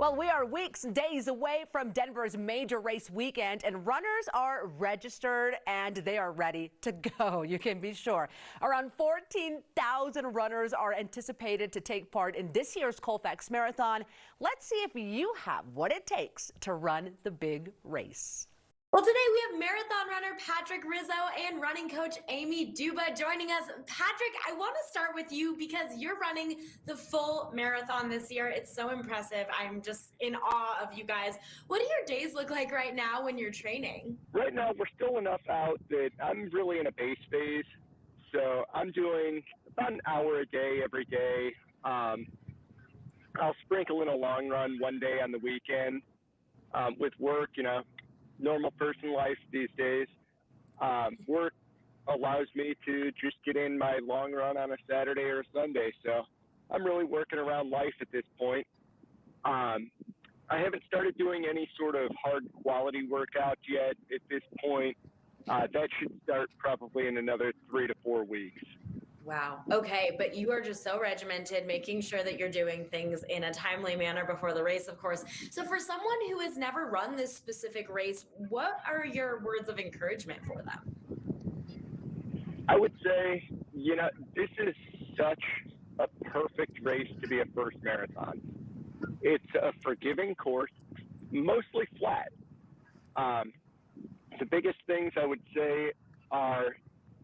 Well, we are weeks, days away from Denver's major race weekend, and runners are registered and they are ready to go. You can be sure. Around 14,000 runners are anticipated to take part in this year's Colfax Marathon. Let's see if you have what it takes to run the big race. Well, today we have marathon runner Patrick Rizzo and running coach Amy Duba joining us. Patrick, I want to start with you because you're running the full marathon this year. It's so impressive. I'm just in awe of you guys. What do your days look like right now when you're training? Right now, we're still enough out that I'm really in a base phase. So I'm doing about an hour a day every day. I'll sprinkle in a long run one day on the weekend. With work, normal person life these days. Work allows me to just get in my long run on a Saturday or a Sunday. So I'm really working around life at this point. I haven't started doing any sort of hard quality workout yet at this point. That should start probably in another 3 to 4 weeks. Wow. Okay. But you are just so regimented, making sure that you're doing things in a timely manner before the race, of course. So for someone who has never run this specific race, what are your words of encouragement for them? I would say, this is such a perfect race to be a first marathon. It's a forgiving course, mostly flat. The biggest things I would say are,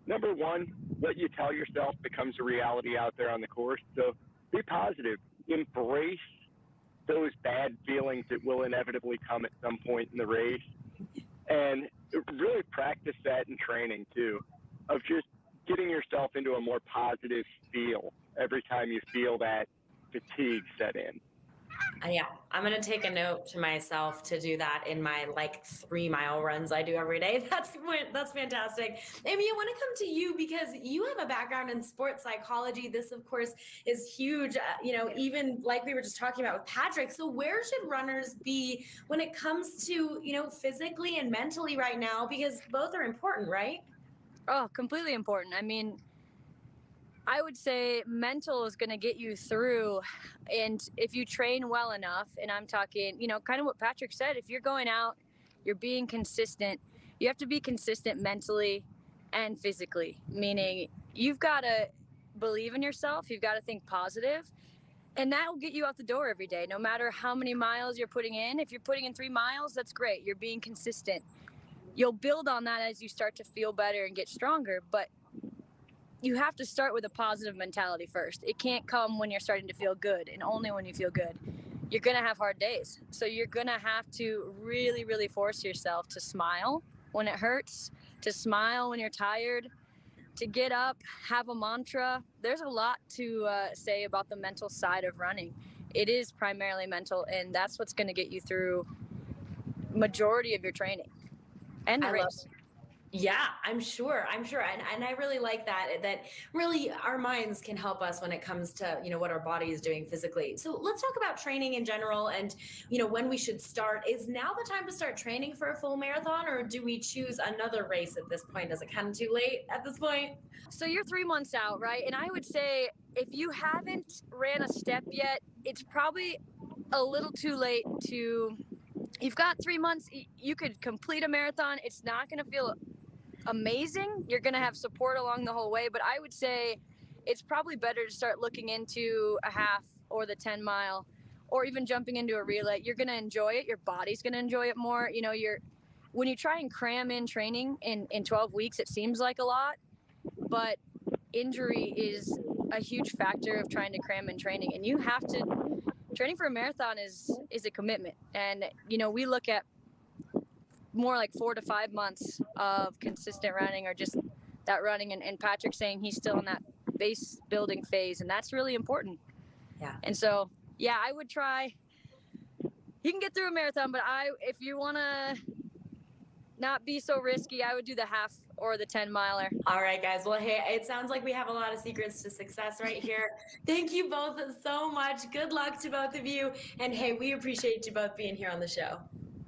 number one, what you tell yourself becomes a reality out there on the course. So be positive. Embrace those bad feelings that will inevitably come at some point in the race. And really practice that in training, too, of just getting yourself into a more positive feel every time you feel that fatigue set in. Yeah, I'm going to take a note to myself to do that in my 3-mile runs I do every day. That's fantastic. Amy, I want to come to you because you have a background in sports psychology. This, of course, is huge, even like we were just talking about with Patrick. So where should runners be when it comes to, physically and mentally right now? Because both are important, right? Oh, completely important. I mean, I would say mental is going to get you through. And if you train well enough, and I'm talking, kind of what Patrick said, if you're going out, you're being consistent, you have to be consistent mentally and physically, meaning you've got to believe in yourself. You've got to think positive, and that will get you out the door every day, no matter how many miles you're putting in. If you're putting in 3 miles, that's great. You're being consistent. You'll build on that as you start to feel better and get stronger. But you have to start with a positive mentality first. It can't come when you're starting to feel good, and only when you feel good. You're going to have hard days. So you're going to have to really, really force yourself to smile when it hurts, to smile when you're tired, to get up, have a mantra. There's a lot to say about the mental side of running. It is primarily mental, and that's what's going to get you through majority of your training and the race. Yeah, I'm sure. And I really like that really our minds can help us when it comes to, what our body is doing physically. So let's talk about training in general and, when we should start. Is now the time to start training for a full marathon, or do we choose another race at this point? Is it kind of too late at this point? So you're 3 months out, right? And I would say if you haven't ran a step yet, it's probably a little too late you've got 3 months. You could complete a marathon. It's not going to feel amazing. You're going to have support along the whole way, but I would say it's probably better to start looking into a half or the 10-mile, or even jumping into a relay. You're going to enjoy it. Your body's going to enjoy it more. When you try and cram in training in 12 weeks, it seems like a lot, but injury is a huge factor of trying to cram in training, and training for a marathon is a commitment. And we look at more like 4 to 5 months of consistent running, or just that running. And Patrick saying he's still in that base building phase, and that's really important. Yeah. And so, I would try. You can get through a marathon, but if you want to not be so risky, I would do the half or the 10-miler. All right, guys. Well, hey, it sounds like we have a lot of secrets to success right here. Thank you both so much. Good luck to both of you. And hey, we appreciate you both being here on the show.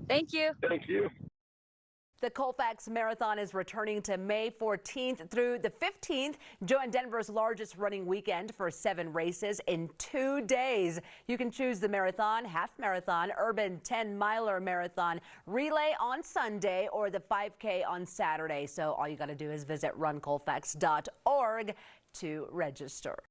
Thank you. Thank you. The Colfax Marathon is returning to May 14th through the 15th. Join Denver's largest running weekend for 7 races in 2 days. You can choose the marathon, half marathon, urban 10-miler marathon, relay on Sunday, or the 5K on Saturday. So all you got to do is visit runcolfax.org to register.